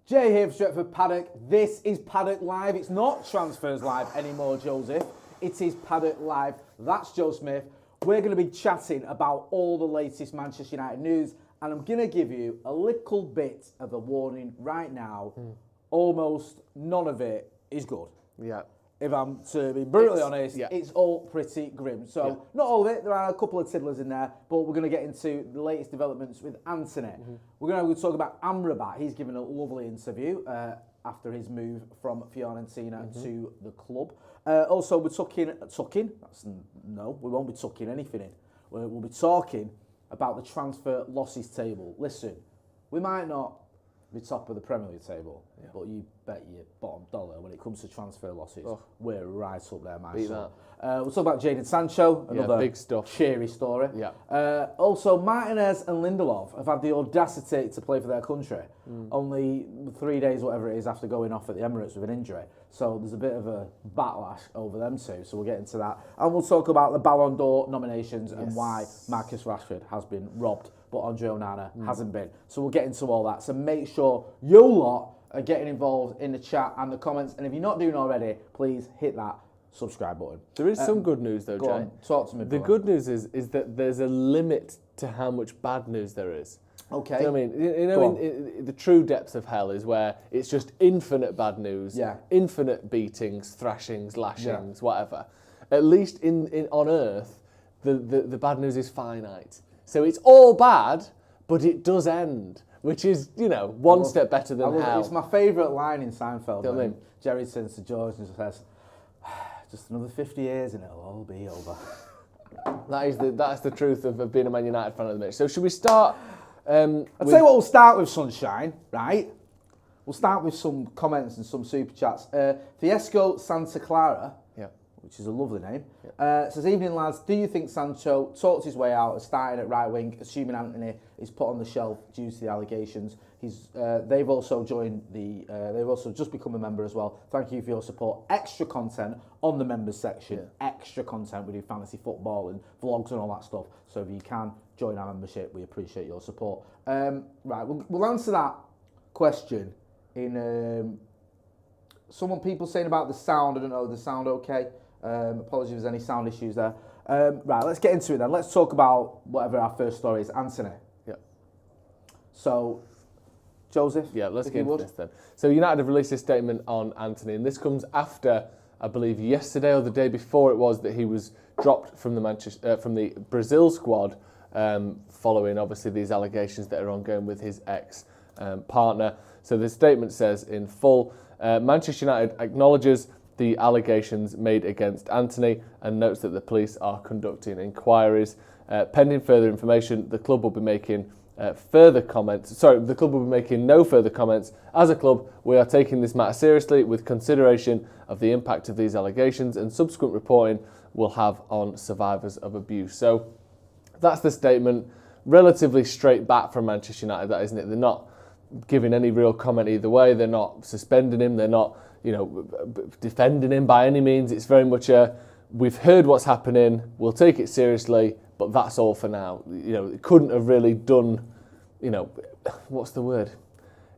Jay here for Stretford Paddock. This is Paddock Live. It's not Transfers Live anymore, Joseph. It is Paddock Live. That's Joe Smith. We're going to be chatting about all the latest Manchester United news, and I'm going to give you a little bit of a warning right now. Almost none of it is good. Yeah. If I'm to be brutally honest, it's all pretty grim. So, not all of it. There are a couple of tiddlers in there, but we're going to get into the latest developments with Antony. We're going to talk about Amrabat. He's given a lovely interview after his move from Fiorentina to the club. Also, we're talking. No, we won't be tucking anything in. We'll be talking about the transfer losses table. Listen, we might not be top of the Premier League table, but you bet your bottom dollar when it comes to transfer losses, we're right up there, my son. We'll talk about Jadon Sancho, another big stuff, cheery story. Also, Martinez and Lindelof have had the audacity to play for their country, only 3 days, whatever it is, after going off at the Emirates with an injury. So there's a bit of a backlash over them two, so we'll get into that. And we'll talk about the Ballon d'Or nominations and why Marcus Rashford has been robbed, but Andre Onana hasn't been. So we'll get into all that. So make sure you lot are getting involved in the chat and the comments. And if you're not doing already, please hit that subscribe button. There is some good news though, Jay. on, talk to me. The good news is that there's a limit to how much bad news there is. Okay. Do you know what I mean? You know, in the true depths of hell is where it's just infinite bad news, infinite beatings, thrashings, lashings, whatever. At least on Earth, the bad news is finite. So it's all bad, but it does end, which is, you know, one step better than hell. It's my favourite line in Seinfeld. Do you know what I mean? Jerry turns to George and says, just another 50 years and it'll all be over. That's the truth of being a Man United fan at the minute. So should we start? I'll tell you what, we'll start with, Sunshine, right? We'll start with some comments and some super chats. Fiesco Santa Clara, which is a lovely name, says, evening lads, do you think Sancho talked his way out of starting at right wing, assuming Antony is put on the shelf due to the allegations? They've also joined they've also just become a member as well. Thank you for your support. Extra content on the members section, extra content. We do fantasy football and vlogs and all that stuff. So if you can join our membership, we appreciate your support. Right, we'll answer that question in people saying about the sound. I don't know, the sound okay? Apologies if there's any sound issues there. Right, let's get into it then. Let's talk about whatever our first story is, Antony. So, Joseph? Yeah, let's get into this then. So United have released a statement on Antony, and this comes after, I believe, yesterday or the day before it was that he was dropped from the Brazil squad, following obviously these allegations that are ongoing with his ex-partner. So the statement says in full, Manchester United acknowledges the allegations made against Antony and notes that the police are conducting inquiries. Pending further information, the club will be making further comments. The club will be making no further comments. As a club, we are taking this matter seriously with consideration of the impact of these allegations and subsequent reporting will have on survivors of abuse. So that's the statement. Relatively straight back from Manchester United, that isn't it? They're not giving any real comment either way. They're not suspending him. They're not, defending him by any means. It's very much we've heard what's happening. We'll take it seriously. But that's all for now. It couldn't have really done, what's the word?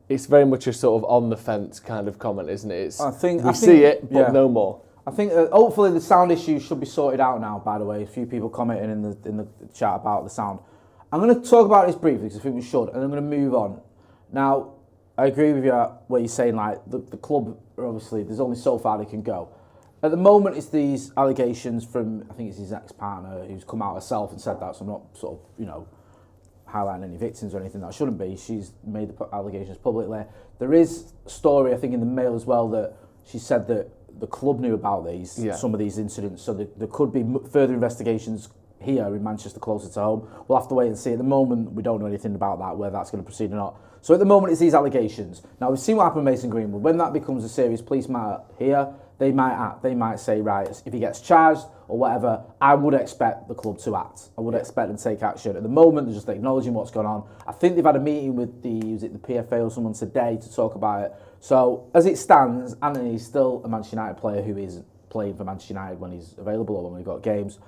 It's very much a sort of on the fence kind of comment, isn't it? We see it, but no more. I think hopefully the sound issues should be sorted out now, by the way. A few people commenting in the chat about the sound. I'm going to talk about this briefly because I think we should, and I'm going to move on. Now, I agree with you what you're saying, like the club, obviously, there's only so far they can go. At the moment, it's these allegations from, I think it's his ex-partner, who's come out herself and said that, so I'm not sort of, highlighting any victims or anything that shouldn't be. She's made the allegations publicly. There is a story, I think, in the Mail as well, that she said that the club knew about some of these incidents, so there could be further investigations here in Manchester closer to home. We'll have to wait and see. At the moment, we don't know anything about that, whether that's going to proceed or not. So at the moment, it's these allegations. Now, we've seen what happened with Mason Greenwood. When that becomes a serious police matter here, they might say, right, if he gets charged or whatever, I would expect the club to act. I would expect them to take action. At the moment, they're just acknowledging what's going on. I think they've had a meeting with the PFA or someone today to talk about it. So as it stands, Antony is still a Manchester United player who is playing for Manchester United when he's available or when we've got games.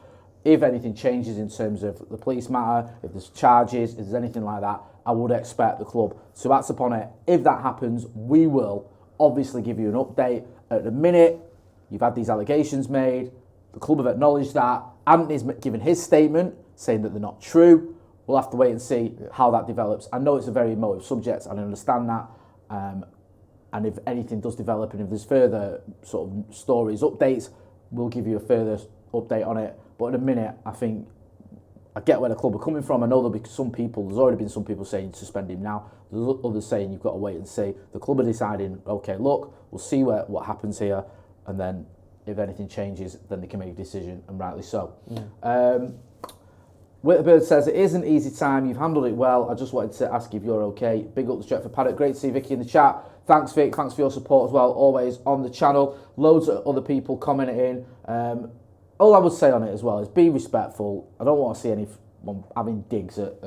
if anything changes in terms of the police matter, if there's charges, if there's anything like that, I would expect the club to act upon it. If that happens, we will obviously give you an update. At the minute, you've had these allegations made. The club have acknowledged that. Antony's given his statement saying that they're not true. We'll have to wait and see how that develops. I know it's a very emotive subject, and I understand that. And if anything does develop, and if there's further sort of stories, updates, we'll give you a further update on it. But at the minute, I think I get where the club are coming from. I know there'll be some people, there's already been some people saying suspend him now. There's others saying you've got to wait and see. The club are deciding, okay, look, we'll see what happens here, and then if anything changes, then they can make a decision, and rightly so. Whitterbird says, it is an easy time, you've handled it well. I just wanted to ask if you're okay. Big up the Stretford Paddock. Great to see Vicky in the chat. Thanks, Vic. Thanks for your support as well, always on the channel. Loads of other people commenting in. All I would say on it as well is be respectful. I don't want to see anyone having digs at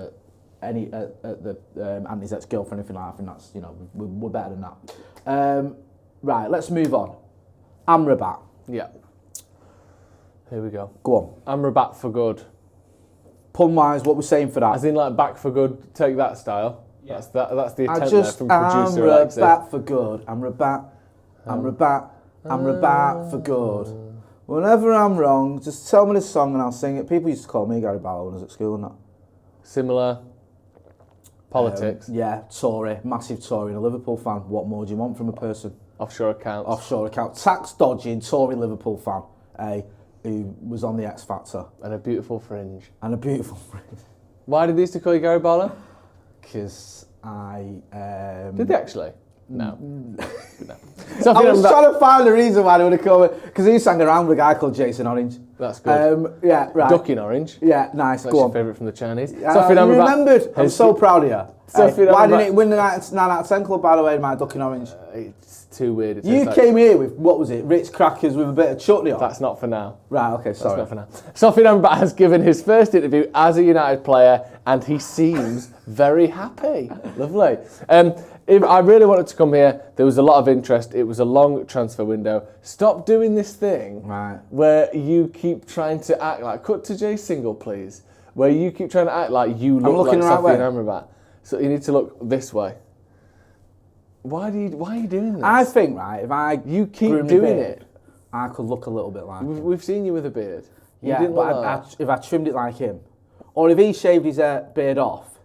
the Anthony's ex-girlfriend or anything like that. I think that's, we're better than that. Right, let's move on. Amrabat. Yeah. Here we go. Go on. Amrabat for good. Pun-wise, what we're saying for that? As in, like, back for good, take that style. Yeah. That's the intent there from producer Amrabat for good. Amrabat for good. Whenever I'm wrong, just tell me the song and I'll sing it. People used to call me Gary Barlow when I was at school and that. Similar. Politics. Yeah, Tory, massive Tory and a Liverpool fan. What more do you want from a person? Offshore accounts. Offshore account. Tax dodging Tory Liverpool fan, who was on the X Factor. And a beautiful fringe. Why did they used to call you Gary Barlow? Because I... Did they actually? No. So I was trying to find the reason why they would have called it, because he sang around with a guy called Jason Orange. That's good. Yeah, right. Ducking Orange. Yeah, nice. That's go your on. favourite from the Chinese. You remembered. I'm so proud of you. Why didn't it win the 9 out of 10 club, by the way, my Ducking Orange? It's too weird. You came here with, what was it, Ritz crackers with a bit of chutney on? That's not for now. Right, okay, sorry. That's not for now. Sofian Amrabat has given his first interview as a United player, and he seems very happy. Lovely. If I really wanted to come here, there was a lot of interest. It was a long transfer window. Stop doing this thing where you keep trying to act like, cut to Jay's single, please, where you keep trying to act like you look like Sofian Amrabat. So you need to look this way. Why are you doing this? I think, you keep doing it, I could look a little bit like him. We've seen you with a beard. If I trimmed it like him, or if he shaved his beard off,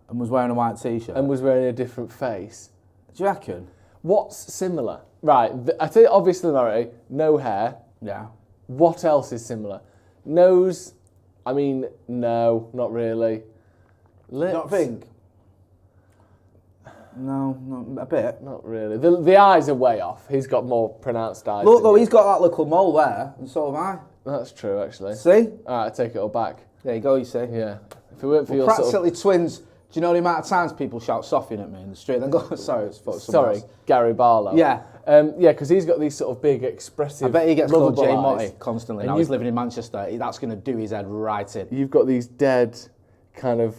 and was wearing a white t-shirt, and was wearing a different face, do you reckon? What's similar? Right, I tell you, obviously, Murray, no hair. Yeah. What else is similar? Nose. I mean, no, not really. Lips. Not think. No, a bit. Not really. The eyes are way off. He's got more pronounced eyes. Look, though, he's got that little mole there, and so have I. That's true, actually. See? All right, I take it all back. There you go, you see. Yeah. If it weren't for your practically twins. Do you know the amount of times people shout Sofian at me in the street? Then go, sorry, Gary Barlow. Yeah. Because he's got these sort of big, expressive. I bet he gets called J. eyes. Motty constantly. Now he's living in Manchester. That's going to do his head right in. You've got these dead, kind of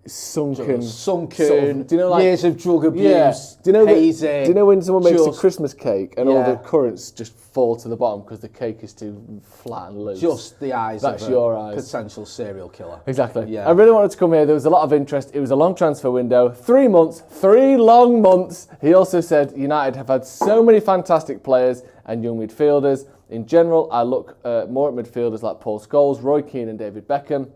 sunken sort of, do you know, like, years of drug abuse, do you know hazy, do you know when someone makes a Christmas cake and all the currants just fall to the bottom because the cake is too flat and loose? Just the eyes That's of your eyes. Potential serial killer. Exactly. Yeah. I really wanted to come here. There was a lot of interest. It was a long transfer window. 3 months. 3 long months. He also said United have had so many fantastic players and young midfielders. In general, I look more at midfielders like Paul Scholes, Roy Keane and David Beckham.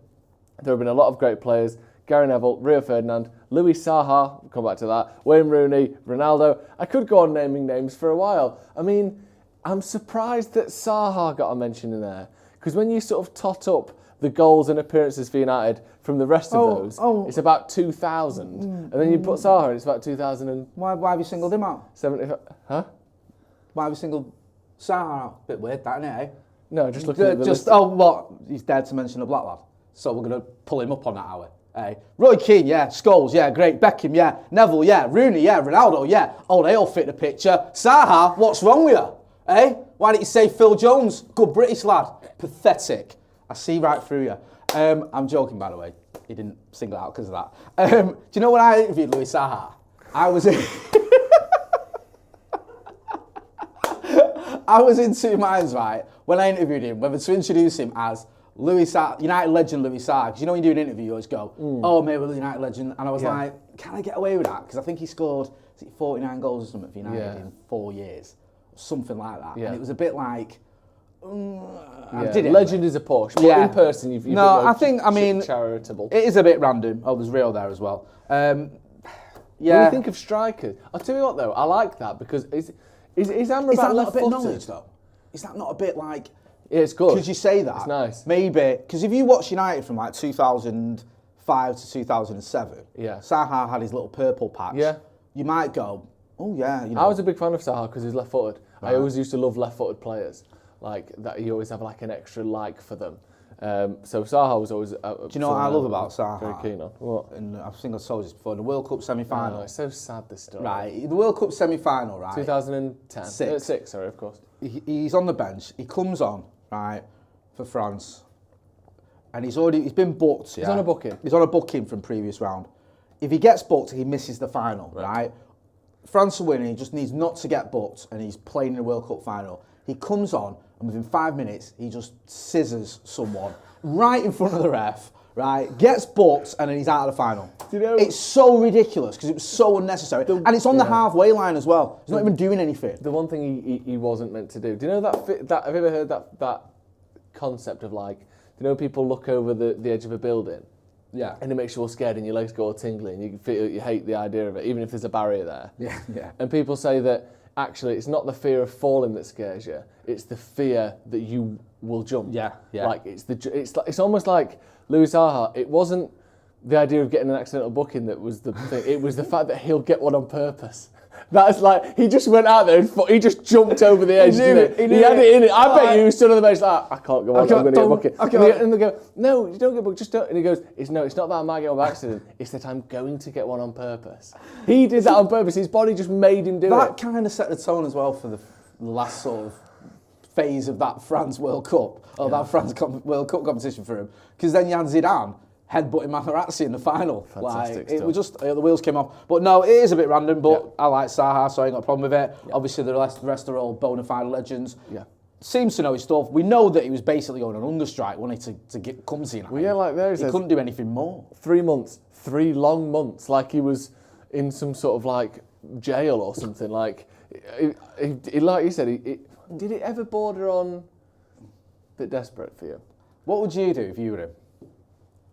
There have been a lot of great players. Gary Neville, Rio Ferdinand, Louis Saha, we'll come back to that, Wayne Rooney, Ronaldo. I could go on naming names for a while. I mean, I'm surprised that Saha got a mention in there, because when you sort of tot up the goals and appearances for United from the rest of those, it's about 2,000. And then you put Saha and it's about 2,000 and... Why have you singled him out? 70, huh? Why have you singled Saha out? Bit weird, that, isn't it, eh? No, just looking at the list. What? He's dared to mention a black lad. So we're going to pull him up on that hour. Hey, Roy Keane, yeah. Scholes, yeah. Great. Beckham, yeah. Neville, yeah. Rooney, yeah. Ronaldo, yeah. Oh, they all fit the picture. Saha, what's wrong with you? Eh? Why didn't you say Phil Jones? Good British lad. Pathetic. I see right through you. I'm joking, by the way. He didn't single out because of that. Do you know when I interviewed Louis Saha? I was in... I was in two minds, right, when I interviewed him, whether to introduce him as United legend Louis Saha, because you know when you do an interview, you always go, oh, maybe we're the United legend. And I was like, can I get away with that? Because I think he scored 49 goals or something for United in 4 years. Something like that. Yeah. And it was a bit like, legend is a push, but in person you've charitable. It is a bit random. Oh, there's Rio there as well. When you think of strikers, I'll tell you what though, I like that because is Amrabat is that not left a bit footed? knowledge though? Is that not a bit like? Yeah, it's good. Could you say that? It's nice. Maybe because if you watch United from like 2005 to 2007, Saha had his little purple patch. Yeah, you might go, oh yeah. You know. I was a big fan of Saha because he's left footed. Right. I always used to love left footed players. Like that, you always have like an extra like for them. So Saha was always. Do you know what I love about Saha? Very keen on. What? And I think I told you this before. In the World Cup semi-final. Oh, it's so sad this story. Right, the World Cup semi-final, right? 2010. Six, sorry, of course. He's on the bench. He comes on, right, for France, and he's been booked. He's on a booking. He's on a booking from previous round. If he gets booked, he misses the final, right? France are winning. He just needs not to get booked, and he's playing in the World Cup final. He comes on. And within 5 minutes, he just scissors someone right in front of the ref, right? Gets booked, and then he's out of the final. Do you know, it's so ridiculous because it was so unnecessary. And it's on the halfway line as well. He's not even doing anything. The one thing he wasn't meant to do. Do you know that have you ever heard that concept of like, do you know people look over the edge of a building? Yeah. And it makes you all scared and your legs go all tingly and you hate the idea of it, even if there's a barrier there. Yeah. And people say that actually it's not the fear of falling that scares you, it's the fear that you will jump. Yeah. Like it's almost like Louis Saha, it wasn't the idea of getting an accidental booking that was the thing, it was the fact that he'll get one on purpose. That's like, he just went out there and he just jumped over the edge. He had it in it. I bet you stood on the bench like, I can't go on, I'm going to get a booking. And they go, no, you don't get booked, just don't. And he goes, it's not that I might get one by accident, it's that I'm going to get one on purpose. He did that on purpose. His body just made him do it. That kind of set the tone as well for the last sort of phase of that France World Cup, or that France World Cup competition for him. Because then you had Zidane headbutting Materazzi in the final. Fantastic it was just, the wheels came off. But no, it is a bit random, but I like Saha, so I ain't got a problem with it. Obviously, the rest are all bona fide legends. Seems to know his stuff. We know that he was basically going on hunger strike, wanting to get come to United. Well, yeah, like there he couldn't do anything more. 3 months, 3 long months, like he was in some sort of like jail or something. Like, he like you said, did it ever border on a bit desperate for you? What would you do if you were him?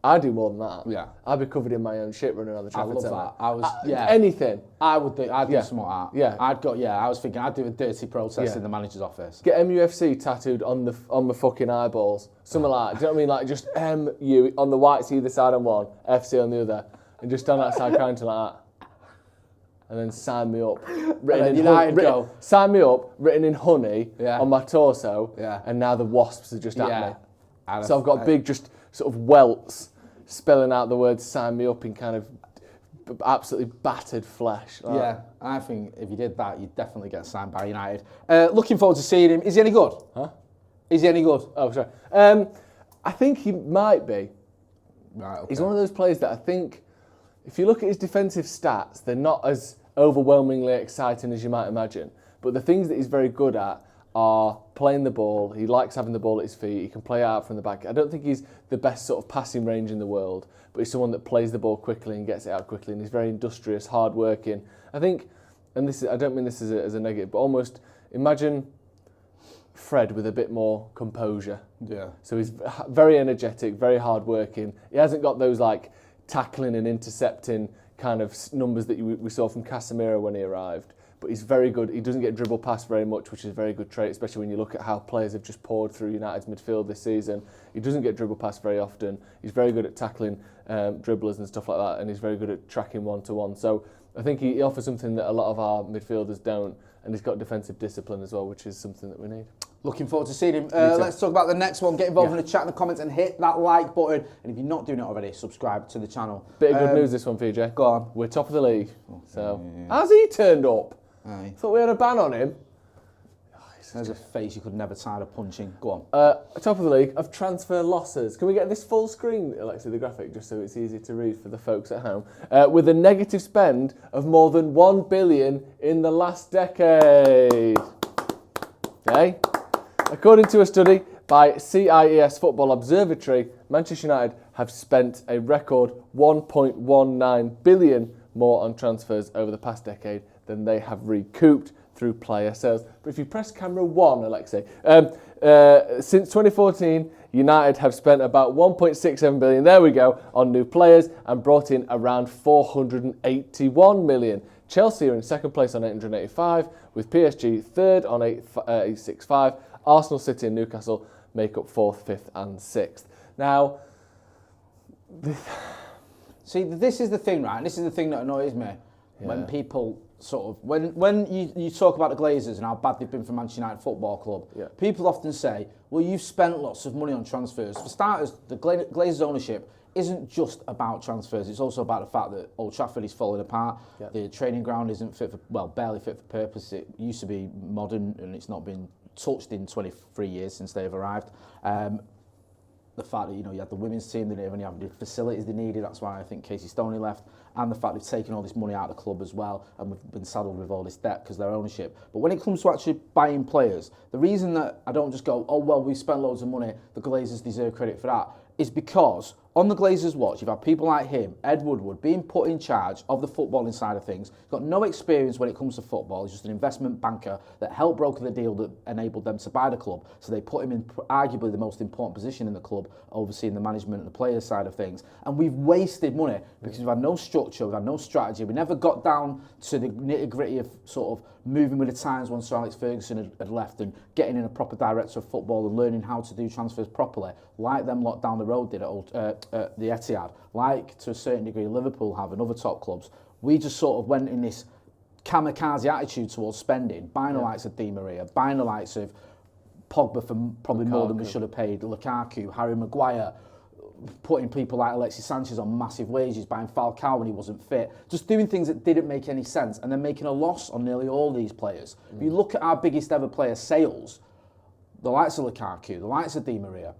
I'd do more than that. Yeah. I'd be covered in my own shit running around the Trafford Centre. I love that. Anything. I'd do something like that. Yeah. I was thinking I'd do a dirty protest in the manager's office. Get MUFC tattooed on my fucking eyeballs. Something like that. Do you know what I mean? Like just MU on the whites either side on one, FC on the other, and just stand outside counting like that. And then sign me up. Sign me up, written in honey on my torso. Yeah. And now the wasps are just at me. So I've got big just sort of welts spelling out the words sign me up in kind of absolutely battered flesh. I think if you did that, you'd definitely get signed by United. Looking forward to seeing him. Is he any good? Huh? Is he any good? Oh, sorry. I think he might be. Right, okay. He's one of those players that I think, if you look at his defensive stats, they're not as overwhelmingly exciting as you might imagine. But the things that he's very good at are playing the ball. He likes having the ball at his feet. He can play out from the back. I don't think he's the best sort of passing range in the world, but he's someone that plays the ball quickly and gets it out quickly, and he's very industrious, hard-working. I think, and I don't mean this as a negative, but almost imagine Fred with a bit more composure. Yeah. So he's very energetic, very hard-working. He hasn't got those like tackling and intercepting kind of numbers that we saw from Casemiro when he arrived. But he's very good. He doesn't get dribble past very much, which is a very good trait, especially when you look at how players have just poured through United's midfield this season. He doesn't get dribble past very often. He's very good at tackling dribblers and stuff like that, and he's very good at tracking one-to-one. So I think he offers something that a lot of our midfielders don't, and he's got defensive discipline as well, which is something that we need. Looking forward to seeing him. Let's talk about the next one. Get involved in the chat and the comments and hit that like button. And if you're not doing it already, subscribe to the channel. Bit of good news this one for you, Jay. Go on. We're top of the league. So how's he turned up? Aye. Thought we had a ban on him. There's a face you could never tire of punching. Go on. Top of the league of transfer losses. Can we get this full screen, Alexi, the graphic, just so it's easy to read for the folks at home? With a negative spend of more than 1 billion in the last decade. Okay? According to a study By CIES Football Observatory, Manchester United have spent a record 1.19 billion more on transfers over the past decade than they have recouped through player sales. But if you press camera 1, Alexei, since 2014, United have spent about 1.67 billion, there we go, on new players and brought in around 481 million. Chelsea are in second place on 885, with PSG third on 865. Arsenal, City and Newcastle make up 4th, 5th and 6th. Now, see, this is the thing, right? This is the thing that annoys me. When people sort of, when you talk about the Glazers and how bad they've been for Manchester United Football Club, people often say, well, you've spent lots of money on transfers. For starters, the Glazers ownership isn't just about transfers. It's also about the fact that Old Trafford is falling apart. The training ground isn't fit for, well, barely fit for purpose. It used to be modern and it's not been touched in 23 years since they've arrived. The fact that, you know, you had the women's team, they didn't even have the facilities they needed. That's why I think Casey Stoney left. And the fact they've taken all this money out of the club as well, and we've been saddled with all this debt because their ownership. But when it comes to actually buying players, the reason that I don't just go, oh, well, we spent loads of money, the Glazers deserve credit for that, is because on the Glazers' watch, you've had people like him, Ed Woodward, being put in charge of the footballing side of things. He's got no experience when it comes to football. He's just an investment banker that helped broker the deal that enabled them to buy the club. So they put him in arguably the most important position in the club, overseeing the management and the players' side of things. And we've wasted money because we've had no structure, we've had no strategy. We never got down to the nitty-gritty of sort of moving with the times once Sir Alex Ferguson had left and getting in a proper director of football and learning how to do transfers properly, like them lot down the road did at the Etihad, like to a certain degree Liverpool have and other top clubs. We just sort of went in this kamikaze attitude towards spending, buying the likes of Di Maria, buying the likes of Pogba for probably more than we should have paid, Lukaku, Harry Maguire, putting people like Alexis Sanchez on massive wages, buying Falcao when he wasn't fit, just doing things that didn't make any sense and then making a loss on nearly all these players. If you look at our biggest ever player sales, the likes of Lukaku, the likes of Di Maria,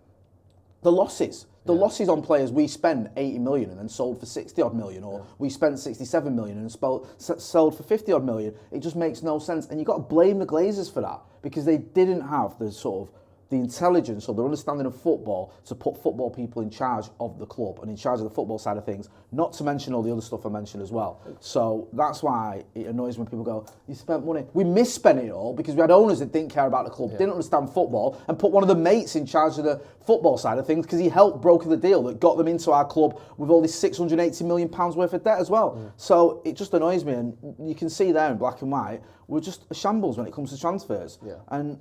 the losses losses on players we spend 80 million and then sold for 60 odd million, or we spent 67 million and sold for 50 odd million. It just makes no sense, and you've got to blame the Glazers for that because they didn't have the sort of the intelligence or the understanding of football to put football people in charge of the club and in charge of the football side of things, not to mention all the other stuff I mentioned as well. So that's why it annoys when people go, you spent money. We misspent it all because we had owners that didn't care about the club, didn't understand football, and put one of the mates in charge of the football side of things because he helped broker the deal that got them into our club with all this £680 million worth of debt as well. So it just annoys me, and you can see there in black and white, we're just a shambles when it comes to transfers. And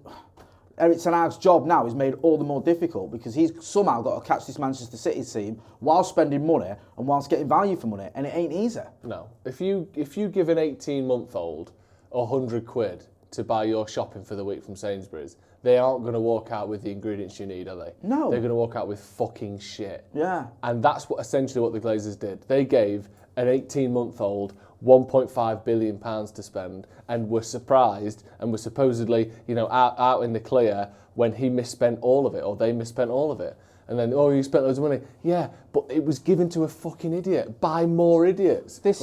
Erik ten Hag's job now is made all the more difficult because he's somehow got to catch this Manchester City team while spending money and whilst getting value for money, and it ain't easy. No. If you give an 18-month-old £100 to buy your shopping for the week from Sainsbury's, they aren't going to walk out with the ingredients you need, are they? No. They're going to walk out with fucking shit. Yeah. And that's essentially what the Glazers did. They gave an 18-month-old £1.5 billion to spend and were surprised and were supposedly, you know, out in the clear when he misspent all of it or they misspent all of it. And then, oh, you spent loads of money. Yeah, but it was given to a fucking idiot by more idiots. It's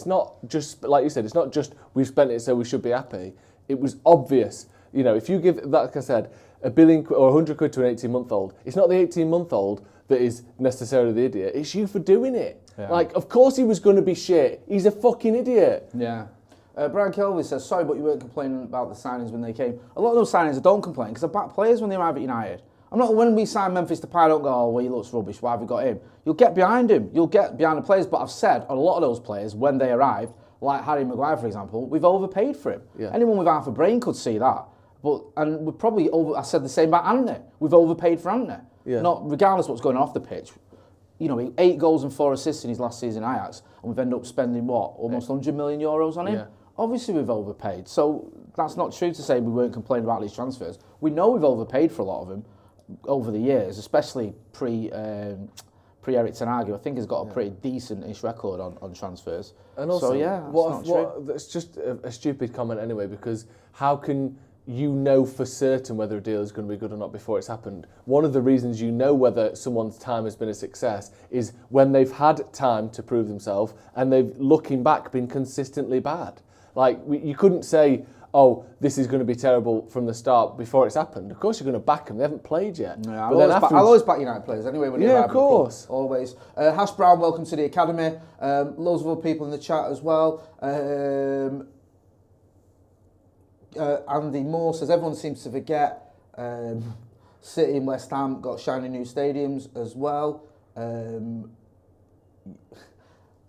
not just, like you said, it's not just we've spent it so we should be happy. It was obvious. You know, if you give, like I said, £1 billion or £100 to an 18-month-old, it's not the 18-month-old that is necessarily the idiot. It's you for doing it. Yeah. Like, of course he was going to be shit. He's a fucking idiot. Yeah. Brian Kelvin says, sorry, but you weren't complaining about the signings when they came. A lot of those signings, I don't complain, because I back players when they arrive at United. I'm not, when we sign Memphis Depay, I don't go, oh, well, he looks rubbish, why have we got him? You'll get behind him. You'll get behind the players. But I've said, on a lot of those players, when they arrived, like Harry Maguire, for example, we've overpaid for him. Yeah. Anyone with half a brain could see that. And we're probably I said the same about Antony. We've overpaid for Antony. Yeah. Not regardless of what's going on off the pitch. You know, 8 goals and 4 assists in his last season at Ajax, and we've ended up spending, almost €100 million on him? Yeah. Obviously we've overpaid. So that's not true to say we weren't complaining about these transfers. We know we've overpaid for a lot of them over the years, especially pre-Erik ten Hag, who I think has got a pretty decent-ish record on transfers. And also, that's just a stupid comment anyway, because how can you know for certain whether a deal is going to be good or not before it's happened? One of the reasons you know whether someone's time has been a success is when they've had time to prove themselves and they've, looking back, been consistently bad. Like, you couldn't say, oh, this is going to be terrible from the start before it's happened. Of course you're going to back them. They haven't played yet. Yeah, I'll always back United players anyway. When of course. Always. Hash Brown, welcome to the academy. Loads of other people in the chat as well. Andy Moore says, everyone seems to forget City and West Ham got shiny new stadiums as well.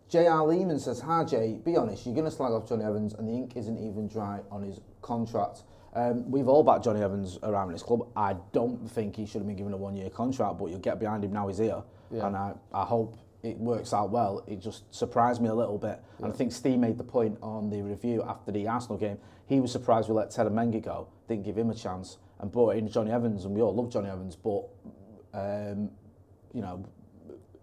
J.R. Lehman says, hi Jay, be honest, you're going to slag off Johnny Evans and the ink isn't even dry on his contract. We've all backed Johnny Evans around this club. I don't think he should have been given a 1-year contract, but you'll get behind him now he's here. Yeah. And I hope it works out well. It just surprised me a little bit. Yeah. And I think Steve made the point on the review after the Arsenal game. He was surprised we let Ted Menga go, didn't give him a chance, and brought in Johnny Evans, and we all love Johnny Evans, but, you know,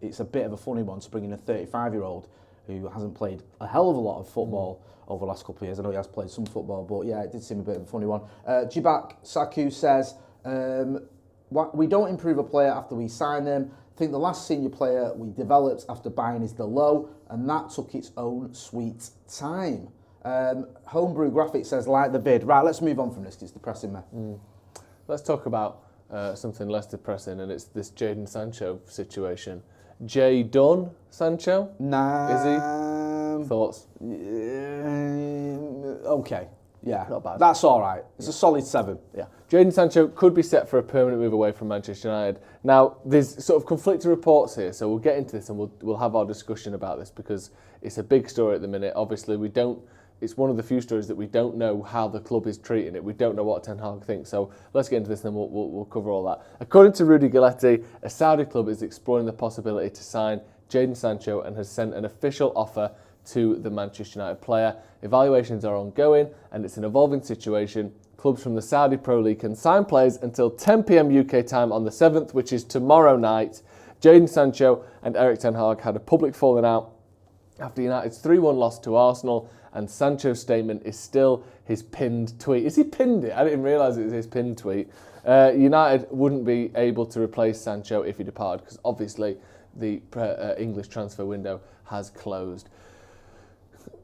it's a bit of a funny one to bring in a 35-year-old who hasn't played a hell of a lot of football over the last couple of years. I know he has played some football, but yeah, it did seem a bit of a funny one. Jibak Saku says, we don't improve a player after we sign them. I think the last senior player we developed after buying is Delo, and that took its own sweet time. Homebrew Graphics says, like the vid. Right, let's move on from this, it's depressing me. Let's talk about something less depressing, and it's this Jadon Sancho situation. Jay Dunn Sancho? Nah. Is he? Thoughts? Okay. Yeah. Not bad. That's all right. It's a solid 7. Yeah. Jadon Sancho could be set for a permanent move away from Manchester United. Now, there's sort of conflicting reports here, so we'll get into this and we'll have our discussion about this because it's a big story at the minute. Obviously, it's one of the few stories that we don't know how the club is treating it. We don't know what Ten Hag thinks. So let's get into this and then we'll cover all that. According to Rudy Galetti, a Saudi club is exploring the possibility to sign Jadon Sancho and has sent an official offer to the Manchester United player. Evaluations are ongoing and it's an evolving situation. Clubs from the Saudi Pro League can sign players until 10 p.m. UK time on the 7th, which is tomorrow night. Jadon Sancho and Erik Ten Hag had a public falling out after United's 3-1 loss to Arsenal, and Sancho's statement is still his pinned tweet. Is he pinned it? I didn't realise it was his pinned tweet. United wouldn't be able to replace Sancho if he departed because obviously the English transfer window has closed.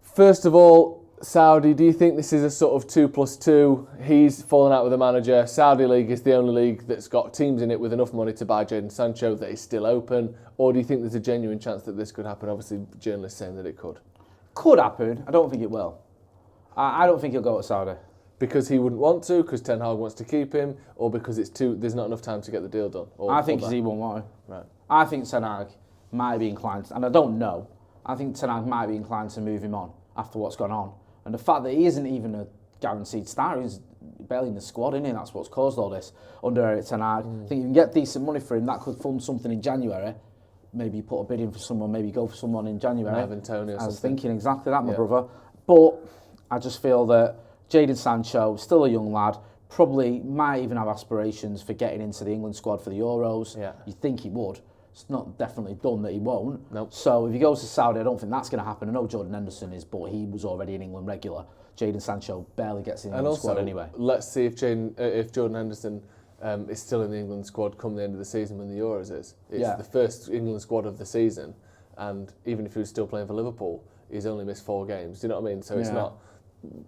First of all, Saudi, do you think this is a sort of 2+2? He's fallen out with the manager. Saudi League is the only league that's got teams in it with enough money to buy Jadon Sancho that is still open. Or do you think there's a genuine chance that this could happen? Obviously, journalists saying that it could. Could happen. I don't think it will. I don't think he'll go to Saudi. Because he wouldn't want to, because Ten Hag wants to keep him, or because there's not enough time to get the deal done? I think he won't want to. Right. I think Ten Hag might be inclined, and I don't know, I think Ten Hag might be inclined to move him on after what's gone on. And the fact that he isn't even a guaranteed star, he's barely in the squad, isn't he? That's what's caused all this under Erik Ten Hag. I think you can get decent money for him, that could fund something in January. Maybe put a bid in for someone, maybe go for someone in January. Antony or I was something. thinking exactly that, my brother. But I just feel that Jadon Sancho, still a young lad, probably might even have aspirations for getting into the England squad for the Euros. Yeah. You think he would. It's not definitely done that he won't. Nope. So if he goes to Saudi, I don't think that's going to happen. I know Jordan Henderson is, but he was already an England regular. Jadon Sancho barely gets in the England squad anyway. Let's see if Jordan Henderson is still in the England squad come the end of the season when the Euros is. It's the first England squad of the season, and even if he was still playing for Liverpool, he's only missed 4 games. Do you know what I mean? So it's not,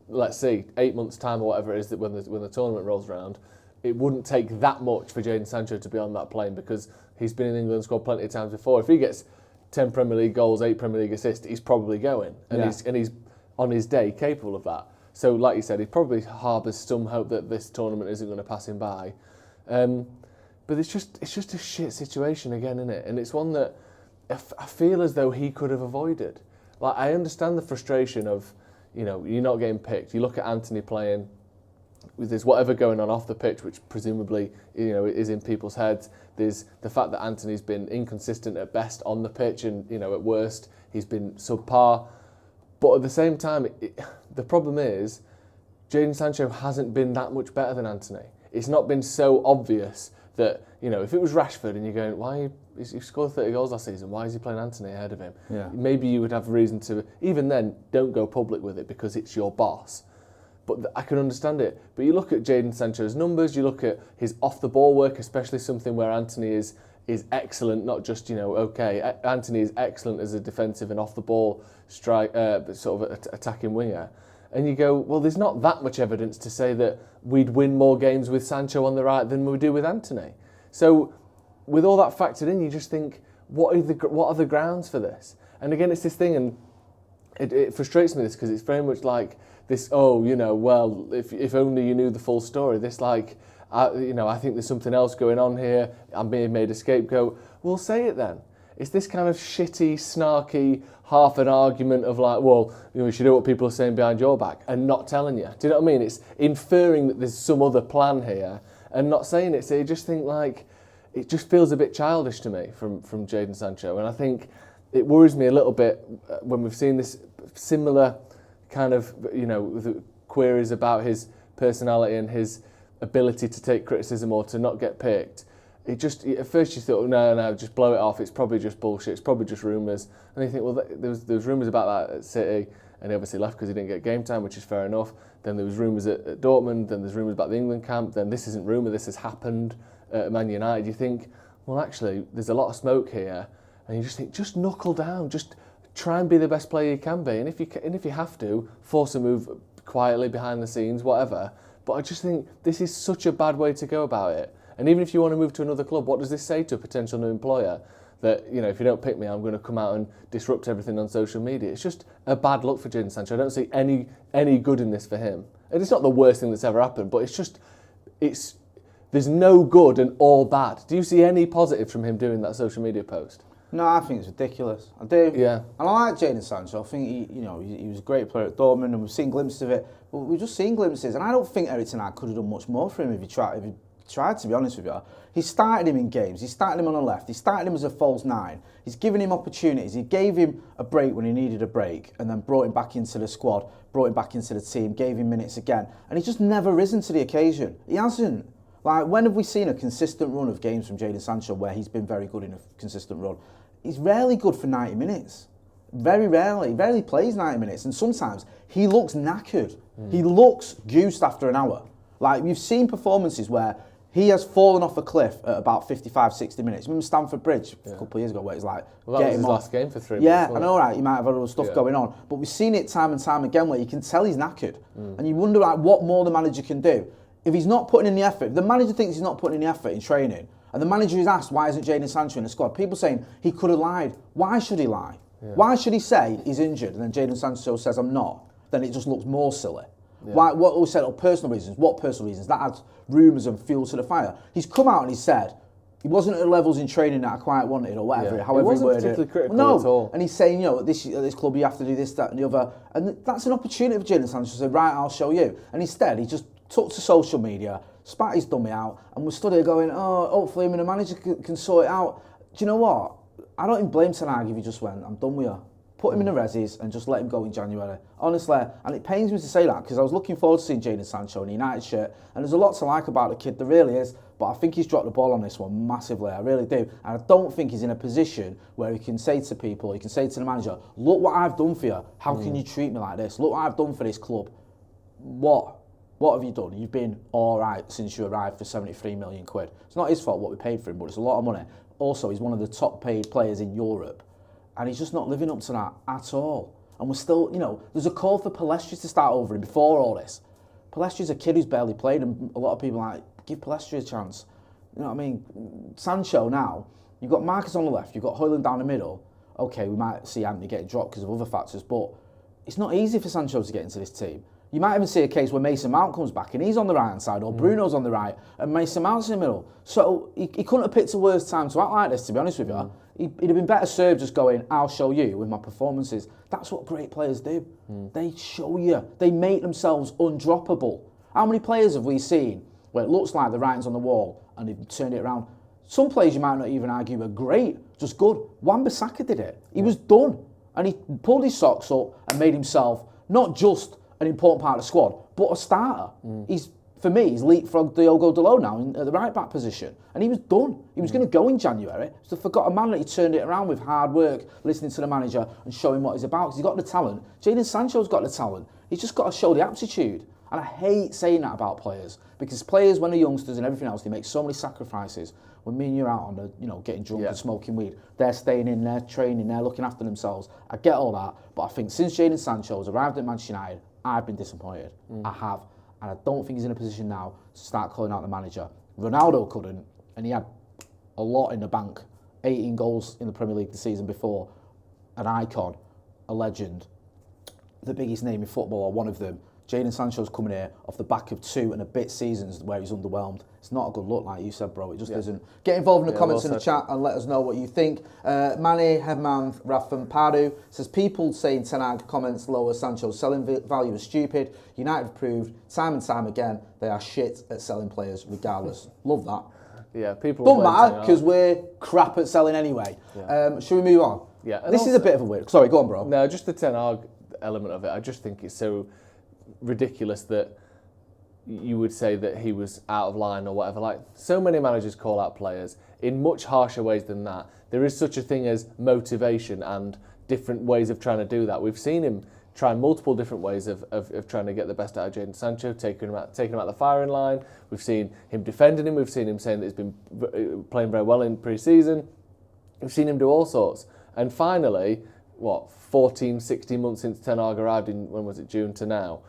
let's see, 8 months' time or whatever it is that when the tournament rolls around, it wouldn't take that much for Jadon Sancho to be on that plane because he's been in the England squad plenty of times before. If he gets 10 Premier League goals, 8 Premier League assists, he's probably going. And he's on his day capable of that. So like you said, he probably harbours some hope that this tournament isn't going to pass him by. But it's just a shit situation again, isn't it? And it's one that I feel as though he could have avoided. Like, I understand the frustration of, you know, you're not getting picked. You look at Antony playing, there's whatever going on off the pitch, which presumably, you know, is in people's heads. There's the fact that Antony's been inconsistent at best on the pitch, and, you know, at worst he's been subpar. But at the same time, the problem is Jadon Sancho hasn't been that much better than Antony. It's not been so obvious that, you know, if it was Rashford and you're going, why he scored 30 goals last season, why is he playing Antony ahead of him? Yeah. Maybe you would have reason to, even then, don't go public with it because it's your boss. But I can understand it. But you look at Jadon Sancho's numbers, you look at his off-the-ball work, especially something where Antony is excellent, not just, you know, okay. Antony is excellent as a defensive and off-the-ball strike, sort of attacking winger. And you go, well, there's not that much evidence to say that we'd win more games with Sancho on the right than we do with Antony. So with all that factored in, you just think, what are the grounds for this? And again, it's this thing, and it frustrates me, this, because it's very much like this, well, if only you knew the full story. This I think there's something else going on here. I'm being made a scapegoat. Well, say it then. It's this kind of shitty, snarky, half an argument of like, well, you should know what people are saying behind your back and not telling you. Do you know what I mean? It's inferring that there's some other plan here and not saying it. So you just think like, it just feels a bit childish to me from Jadon Sancho. And I think it worries me a little bit when we've seen this similar kind of, the queries about his personality and his ability to take criticism or to not get picked. At first you thought, no, just blow it off. It's probably just bullshit. It's probably just rumours. And you think, well, there was rumours about that at City, and he obviously left because he didn't get game time, which is fair enough. Then there was rumours at Dortmund. Then there's rumours about the England camp. Then this isn't rumour. This has happened at Man United. You think, well, actually, there's a lot of smoke here, and you just think, just knuckle down. Just try and be the best player you can be. And if you have to, force a move quietly behind the scenes, whatever. But I just think this is such a bad way to go about it. And even if you want to move to another club, what does this say to a potential new employer? That, if you don't pick me, I'm going to come out and disrupt everything on social media. It's just a bad look for Jadon Sancho. I don't see any good in this for him. And it's not the worst thing that's ever happened, but there's no good and all bad. Do you see any positive from him doing that social media post? No, I think it's ridiculous. I do. Yeah. And I like Jadon Sancho. I think he was a great player at Dortmund, and we've seen glimpses of it. But we've just seen glimpses, and I don't think Erik ten Hag could have done much more for him if he tried, to be honest with you. He started him in games. He started him on the left. He started him as a false nine. He's given him opportunities. He gave him a break when he needed a break, and then brought him back into the squad, brought him back into the team, gave him minutes again. And he's just never risen to the occasion. He hasn't. Like, when have we seen a consistent run of games from Jadon Sancho where he's been very good in a consistent run? He's rarely good for 90 minutes. Very rarely. He rarely plays 90 minutes. And sometimes he looks knackered. He looks goosed after an hour. Like, you've seen performances where he has fallen off a cliff at about 55, 60 minutes. Remember Stamford Bridge a couple of years ago where it's like, well, that was his last game for 3 months. Yeah, I know, right, you might have other stuff going on. But we've seen it time and time again where you can tell he's knackered. And you wonder like what more the manager can do. If he's not putting in the effort, if the manager thinks he's not putting in the effort in training, and the manager is asked, why isn't Jadon Sancho in the squad? People saying he could have lied. Why should he lie? Yeah. Why should he say he's injured and then Jadon Sancho says I'm not? Then it just looks more silly. Yeah. Why? What we said, personal reasons. What personal reasons? That adds rumours and fuel to the fire. He's come out and he said he wasn't at the levels in training that I quite wanted, or whatever. Yeah. However, he wasn't worded particularly critical no. at all. And he's saying, at this club you have to do this, that, and the other. And that's an opportunity for Jadon Sancho to say, right, I'll show you. And instead, he just took to social media, spat his dummy out, and we're stood here going, hopefully him and the manager can sort it out. Do you know what? I don't even blame ten Hag if he just went, I'm done with you. Put him in the resis and just let him go in January. Honestly, and it pains me to say that because I was looking forward to seeing Jadon Sancho in the United shirt, and there's a lot to like about the kid, there really is, but I think he's dropped the ball on this one massively, I really do. And I don't think he's in a position where he can say to people, he can say to the manager, look what I've done for you, how can you treat me like this? Look what I've done for this club. What have you done? You've been alright since you arrived for 73 million quid. It's not his fault what we paid for him, but it's a lot of money. Also, he's one of the top paid players in Europe. And he's just not living up to that at all. And we're still, there's a call for Palestri to start over him before all this. Palestri's a kid who's barely played, and a lot of people are like, give Palestri a chance. You know what I mean? Sancho now, you've got Marcus on the left, you've got Højlund down the middle. Okay, we might see Antony getting dropped because of other factors, but it's not easy for Sancho to get into this team. You might even see a case where Mason Mount comes back and he's on the right-hand side, or Bruno's on the right, and Mason Mount's in the middle. So he couldn't have picked a worse time to act like this, to be honest with you. He'd have been better served just going, I'll show you with my performances. That's what great players do. They show you. They make themselves undroppable. How many players have we seen where it looks like the writing's on the wall and they've turned it around? Some players you might not even argue are great, just good. Wan-Bissaka did it. He was done. And he pulled his socks up and made himself not just an important part of the squad, but a starter. For me, he's leapfrogged Diogo Dalot now at the right-back position. And he was done. He was going to go in January. So I forgot a man that he turned it around with hard work, listening to the manager and showing what he's about. Because he's got the talent. Jadon Sancho's got the talent. He's just got to show the aptitude. And I hate saying that about players. Because players, when they're youngsters and everything else, they make so many sacrifices. When me and you're out on the, getting drunk and smoking weed, they're staying in, they're training, they're looking after themselves. I get all that. But I think since Jadon Sancho's arrived at Manchester United, I've been disappointed. I have. And I don't think he's in a position now to start calling out the manager. Ronaldo couldn't, and he had a lot in the bank. 18 goals in the Premier League the season before. An icon, a legend, the biggest name in football, or one of them. Jadon Sancho's coming here off the back of 2 and a bit seasons where he's underwhelmed. It's not a good look, like you said, bro. It just isn't. Get involved in the comments in the chat and let us know what you think. Manny Hemman Raffan Padu says, people saying Ten Hag comments lower Sancho's selling value is stupid. United have proved time and time again they are shit at selling players regardless. Love that. Yeah, people don't matter because we're crap at selling anyway. Yeah. Should we move on? Yeah. This is a bit of a weird... Sorry, go on, bro. No, just the Ten Hag element of it. I just think it's so ridiculous that you would say that he was out of line or whatever. Like, so many managers call out players in much harsher ways than that. There is such a thing as motivation and different ways of trying to do that. We've seen him try multiple different ways of trying to get the best out of Jadon Sancho, taking him out the firing line. We've seen him defending him. We've seen him saying that he's been playing very well in pre-season. We've seen him do all sorts. And finally, 14, 16 months since Ten Hag arrived in, when was it, June to now,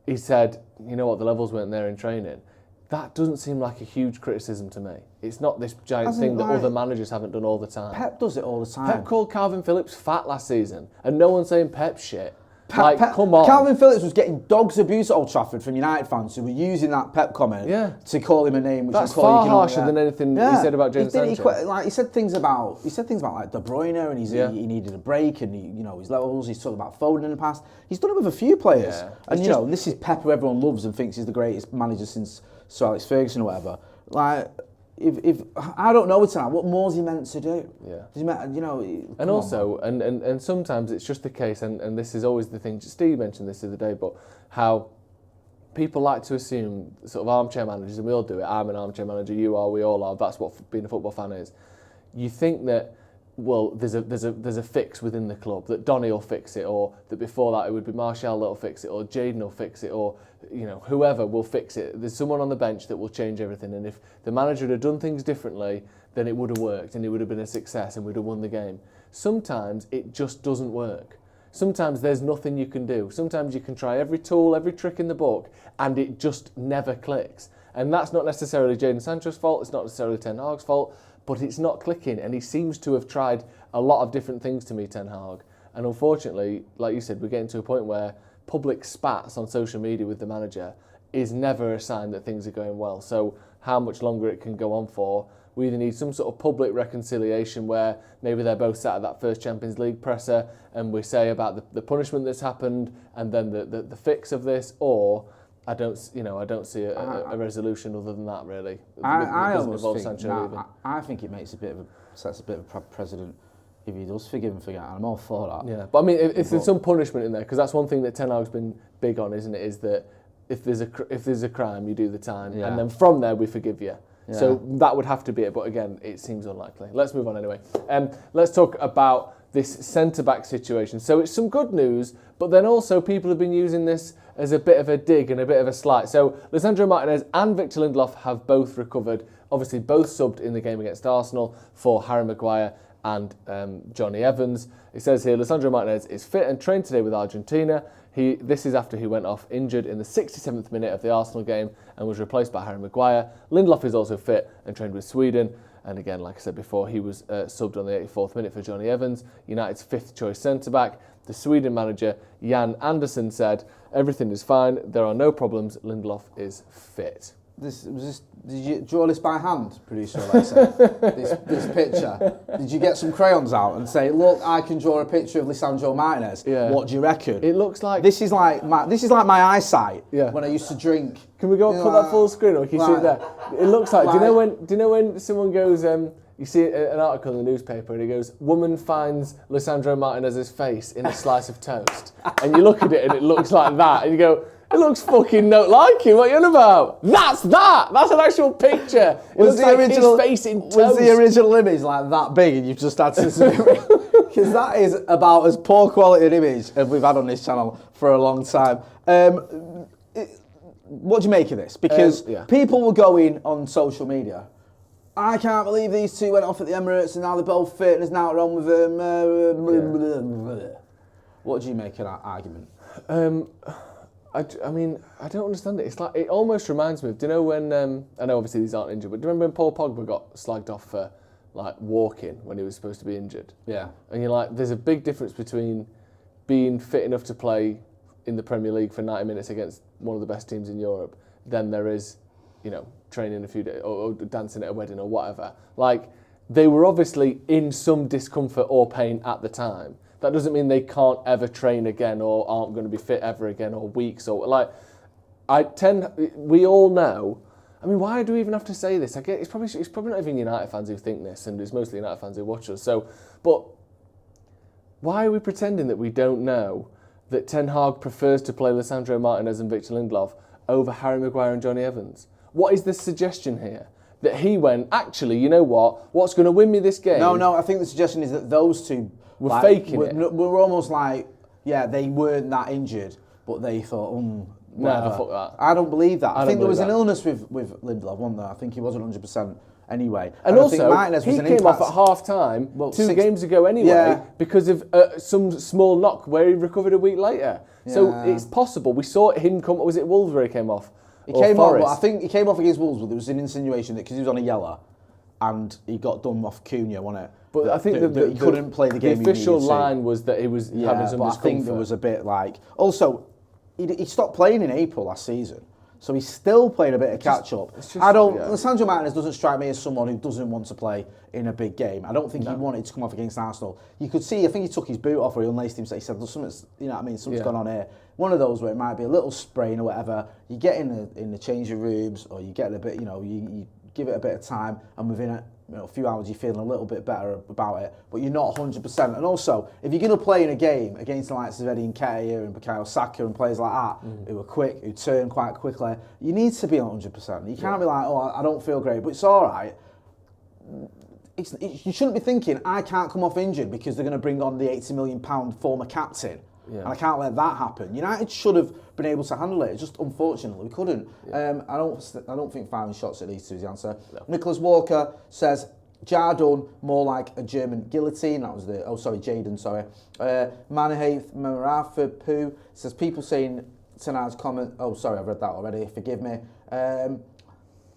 he said, you know what, the levels weren't there in training. That doesn't seem like a huge criticism to me. It's not this giant thing that other managers haven't done all the time. Pep does it all the time. Pep called Calvin Phillips fat last season, and no one's saying Pep's shit. Come on. Calvin Phillips was getting dogs abuse at Old Trafford from United fans who were using that Pep comment to call him a name. Which that's far harsher than anything he said about Jadon Sancho. He said things about like De Bruyne, and he needed a break, and his levels. He's talked about Foden in the past. He's done it with a few players, and this is Pep, who everyone loves and thinks is the greatest manager since Sir Alex Ferguson or whatever. Like, if I don't know what more is he meant to do? Yeah, and also, and sometimes it's just the case, and this is always the thing. Steve mentioned this the other day, but how people like to assume sort of armchair managers, and we all do it. I'm an armchair manager. You are. We all are. That's what being a football fan is. You think that, well, there's a fix within the club, that Donny will fix it, or that before that it would be Martial that'll fix it, or Jadon will fix it, or whoever will fix it. There's someone on the bench that will change everything, and if the manager had done things differently, then it would have worked, and it would have been a success, and we'd have won the game. Sometimes it just doesn't work. Sometimes there's nothing you can do. Sometimes you can try every tool, every trick in the book, and it just never clicks. And that's not necessarily Jadon Sancho's fault, it's not necessarily Ten Hag's fault, but it's not clicking, and he seems to have tried a lot of different things to me, Ten Hag. And unfortunately, like you said, we're getting to a point where public spats on social media with the manager is never a sign that things are going well. So how much longer it can go on for, we either need some sort of public reconciliation where maybe they're both sat at that first Champions League presser and we say about the punishment that's happened and then the fix of this, or I don't see a resolution other than that, really. I think it sets a bit of a precedent if he does forgive and forget, and I'm all for that. Yeah, but I mean, if there's some punishment in there, because that's one thing that Ten Hag's been big on, isn't it? Is that if there's a crime, you do the time, and then from there we forgive you. Yeah. So that would have to be it, but again, it seems unlikely. Let's move on anyway. Let's talk about this centre-back situation. So it's some good news, but then also people have been using this as a bit of a dig and a bit of a slight. So Lisandro Martinez and Victor Lindelof have both recovered, obviously both subbed in the game against Arsenal for Harry Maguire and Johnny Evans. It says here, Lisandro Martinez is fit and trained today with Argentina. This is after he went off injured in the 67th minute of the Arsenal game and was replaced by Harry Maguire. Lindelof is also fit and trained with Sweden. And again, like I said before, he was subbed on the 84th minute for Johnny Evans, United's fifth choice centre-back. The Sweden manager, Jan Andersson, said, everything is fine, there are no problems, Lindelof is fit. Did you draw this by hand, producer Alexa? this picture. Did you get some crayons out and say, look, I can draw a picture of Lisandro Martinez. Yeah. What do you reckon? It looks like this is like my eyesight when I used to drink. Can we go and put that full screen, or can you see it there? It looks like do you know when someone goes you see an article in the newspaper and it goes, woman finds Lisandro Martinez's face in a slice of toast, and you look at it and it looks like that, and you go, it looks fucking not like him. What are you on about? That's an actual picture. It looks like his face in toast. Was the original image like that big and you've just had to zoom it? Because that is about as poor quality an image as we've had on this channel for a long time. What do you make of this? Because people were going on social media, I can't believe these two went off at the Emirates and now they're both fit and there's nothing wrong with them. What do you make of that argument? I mean, I don't understand it. It's like it almost reminds me of. Do you know when? I know obviously these aren't injured, but do you remember when Paul Pogba got slagged off for like walking when he was supposed to be injured? Yeah. And you're like, there's a big difference between being fit enough to play in the Premier League for 90 minutes against one of the best teams in Europe than there is, training a few days or dancing at a wedding or whatever. Like, they were obviously in some discomfort or pain at the time. That doesn't mean they can't ever train again or aren't going to be fit ever again or weeks or like. We all know. I mean, why do we even have to say this? I get it's probably not even United fans who think this, and it's mostly United fans who watch us. So, but why are we pretending that we don't know that Ten Hag prefers to play Lisandro Martinez and Victor Lindelof over Harry Maguire and Johnny Evans? What is the suggestion here? That he went, actually, you know what? What's going to win me this game? No, I think the suggestion is that those two were faking it. We're almost like, they weren't that injured, but they thought, whatever. No, fuck that. I don't believe that. I think there was an that. illness with Lindelof, wasn't there? I think he wasn't 100% anyway. And also, I think Martinez was he an came impact. off at half-time 2 games ago anyway because of some small knock where he recovered a week later. Yeah. So it's possible. We saw him come. Was it Wolves where he came off? He came off. I think he came off against Wolves, but there was an insinuation that because he was on a yellow, and he got done off Cunha, wasn't it? But I think that he couldn't play the game. The official line was that he was having some discomfort. I think there was a bit like. Also, he stopped playing in April last season, so he's still playing a bit of catch up. Lisandro Martinez doesn't strike me as someone who doesn't want to play in a big game. I don't think he wanted to come off against Arsenal. You could see. I think he took his boot off or he unlaced himself. He said, "There's something, something's gone on here." One of those where it might be a little sprain or whatever. You get in the changing rooms, or you get a bit, you give it a bit of time, and within a few hours you're feeling a little bit better about it, but you're not 100%. And also, if you're going to play in a game against the likes of Eddie Nketiah and Bukayo Saka and players like that, who are quick, who turn quite quickly, you need to be 100%. You can't be like, I don't feel great, but it's all right. You shouldn't be thinking, I can't come off injured because they're going to bring on the £80 million former captain. Yeah. And I can't let that happen. United should have been able to handle it. Just unfortunately we couldn't. Yeah. I don't think firing shots at these two is the answer. No. Nicholas Walker says Jardun more like a German guillotine. That was Jaden. Sorry. Manahaith Marafapu says people saying tonight's comment. Oh, sorry, I've read that already. Forgive me.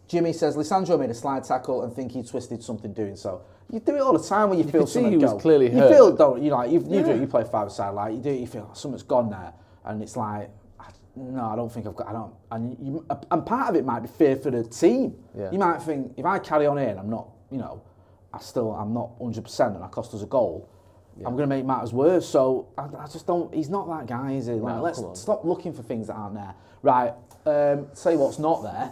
Jimmy says Lisandro made a slide tackle and think he twisted something doing so. You do it all the time when you feel something go. He was clearly hurt. You feel, don't you? Like you do. You play five-a-side. Like you do. You feel something's gone there, and it's like, no, I don't think I've got. I don't. And part of it might be fear for the team. Yeah. You might think if I carry on here and I'm not, I'm not 100%, and I cost us a goal. Yeah. I'm going to make matters worse. So I just don't. He's not that guy, is he? Like, no, let's stop looking for things that aren't there. Right. Say what's not there.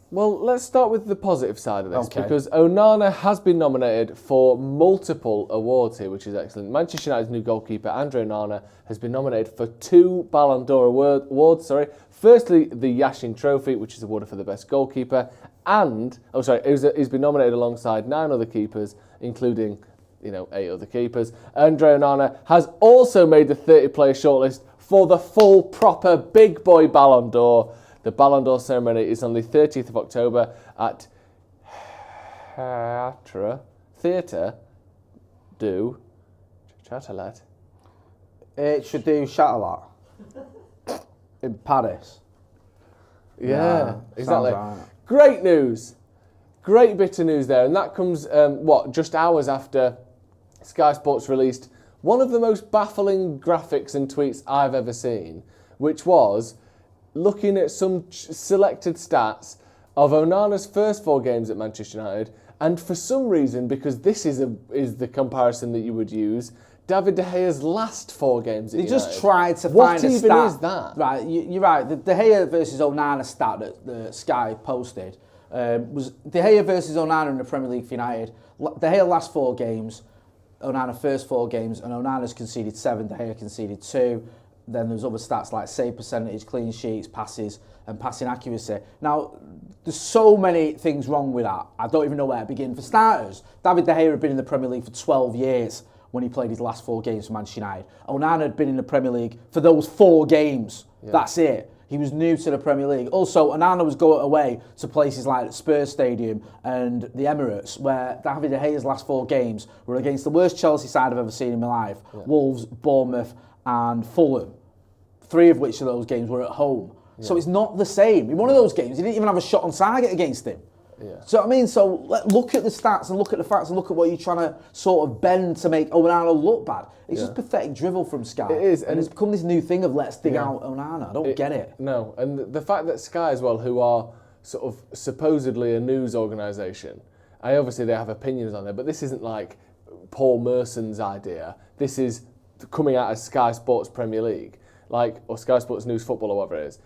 Well, let's start with the positive side of this, because Onana has been nominated for multiple awards here, which is excellent. Manchester United's new goalkeeper, Andre Onana, has been nominated for 2 Ballon d'Or awards. Firstly, the Yashin Trophy, which is awarded for the best goalkeeper, and he's been nominated alongside 9 other keepers, including 8 other keepers. Andre Onana has also made the 30-player shortlist for the full, proper, big boy Ballon d'Or. The Ballon d'Or ceremony is on the 30th of October at Theatre du Châtelet. It should do Châtelet in Paris. Yeah, exactly. Right. Great news. Great bit of news there. And that comes, just hours after Sky Sports released one of the most baffling graphics and tweets I've ever seen, which was looking at some selected stats of Onana's first 4 games at Manchester United, and for some reason, because this is the comparison that you would use, David De Gea's last 4 games at United. They just tried to find a stat. What even is that? Right, you're right. The De Gea versus Onana stat that the Sky posted was De Gea versus Onana in the Premier League for United. De Gea last 4 games, Onana first 4 games, and Onana's conceded 7, De Gea conceded 2. Then there's other stats like save percentage, clean sheets, passes, and passing accuracy. Now, there's so many things wrong with that. I don't even know where to begin. For starters, David De Gea had been in the Premier League for 12 years when he played his last 4 games for Manchester United. Onana had been in the Premier League for those 4 games. Yeah. That's it. He was new to the Premier League. Also, Onana was going away to places like the Spurs Stadium and the Emirates, where David De Gea's last 4 games were against the worst Chelsea side I've ever seen in my life. Yeah. Wolves, Bournemouth, and Fulham. 3 of which of those games were at home. So it's not the same. In one of those games, he didn't even have a shot on target against him. Yeah. So I mean, so look at the stats and look at the facts and look at what you're trying to sort of bend to make Onana look bad. It's just pathetic drivel from Sky. It is, and it's become this new thing of let's dig out Onana. I don't get it. No, and the fact that Sky as well, who are sort of supposedly a news organisation, obviously they have opinions on there, but this isn't like Paul Merson's idea. This is coming out of Sky Sports Premier League, or Sky Sports News Football or whatever it is.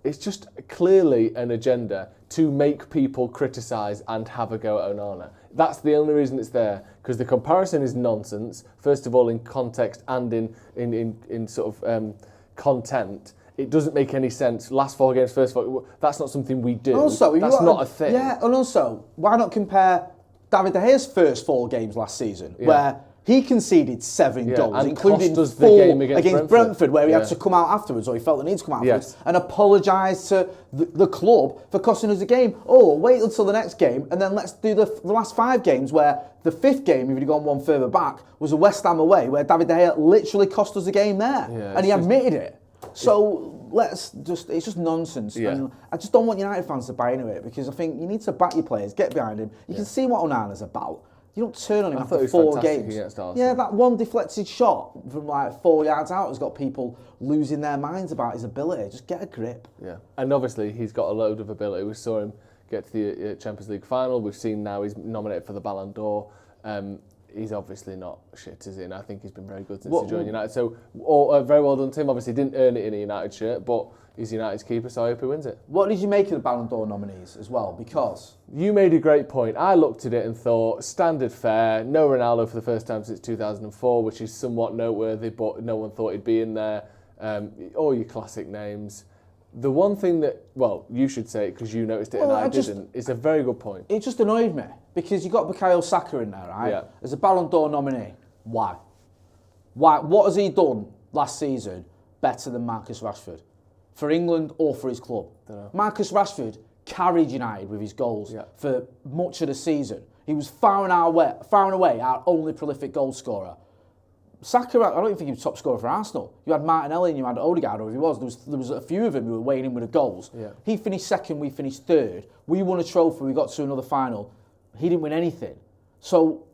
It's just clearly an agenda to make people criticise and have a go at Onana. That's the only reason it's there, because the comparison is nonsense, first of all in context and in sort of content. It doesn't make any sense. Last 4 games, first 4, that's not something we do. Also, that's not a thing. Yeah, and also, why not compare David De Gea's first 4 games last season, where he conceded 7 goals, including 4 against Brentford, where he had to come out afterwards, or he felt the need to come out afterwards, and apologise to the club for costing us a game. Oh, wait until the next game, and then let's do the last 5 games, where the 5th game, if you'd gone one further back, was a West Ham away, where David De Gea literally cost us a game there, and he admitted it. So it's just nonsense. Yeah. And I just don't want United fans to buy into it, because I think you need to back your players, get behind him. You can see what Onana's about. You don't turn on him after 4 games. Yeah, that one deflected shot from 4 yards out has got people losing their minds about his ability. Just get a grip. Yeah, and obviously he's got a load of ability. We saw him get to the Champions League final. We've seen now he's nominated for the Ballon d'Or. He's obviously not shit, is he? And I think he's been very good since he joined United. So very well done to him. Obviously didn't earn it in a United shirt, but he's United's keeper, so I hope he wins it. What did you make of the Ballon d'Or nominees as well? Because you made a great point. I looked at it and thought, standard fare, no Ronaldo for the first time since 2004, which is somewhat noteworthy, but no one thought he'd be in there. All your classic names. The one thing that, you should say it because you noticed it and I didn't, it's a very good point. It just annoyed me, because you got Bukayo Saka in there, right? Yeah. As a Ballon d'Or nominee. Why? What has he done last season better than Marcus Rashford? For England or for his club? Marcus Rashford carried United with his goals for much of the season. He was far and away our only prolific goal scorer. Saka, I don't even think he was top scorer for Arsenal. You had Martinelli and you had Odegaard, or if he was. There was a few of them who were weighing in with the goals. Yeah. He finished 2nd, we finished 3rd. We won a trophy, we got to another final. He didn't win anything. So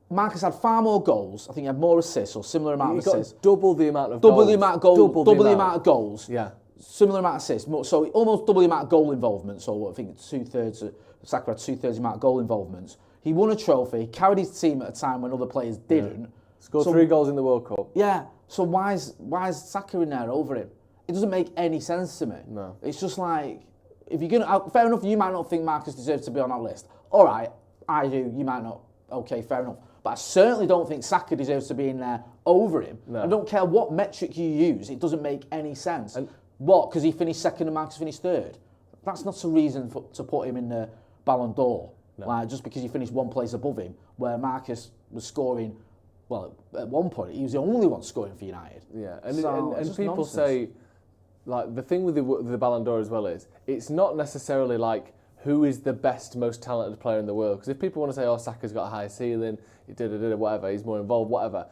Marcus had far more goals. I think he had more assists, or similar amount of assists. Double the amount of goals. Double the amount of goals. Double the amount of goals. Yeah. Similar amount of assists. So almost double the amount of goal involvement. So I think Saka had 2/3 the amount of goal involvements. He won a trophy, carried his team at a time when other players didn't. Yeah. Scored 3 goals in the World Cup. Yeah. So why is Saka in there over him? It doesn't make any sense to me. No. It's just like, if you're gonna, fair enough, you might not think Marcus deserves to be on that list. All right, I do. You might not. Okay, fair enough. But I certainly don't think Saka deserves to be in there over him. No. I don't care what metric you use. It doesn't make any sense. And what? Because he finished 2nd and Marcus finished 3rd. That's not a reason to put him in the Ballon d'Or. No. Just because he finished 1 place above him, where Marcus was scoring. Well, at one point, he was the only one scoring for United. Yeah, and people say, the thing with the Ballon d'Or as well is, it's not necessarily like who is the best, most talented player in the world. Because if people want to say, Saka's got a higher ceiling, he did whatever, he's more involved, whatever.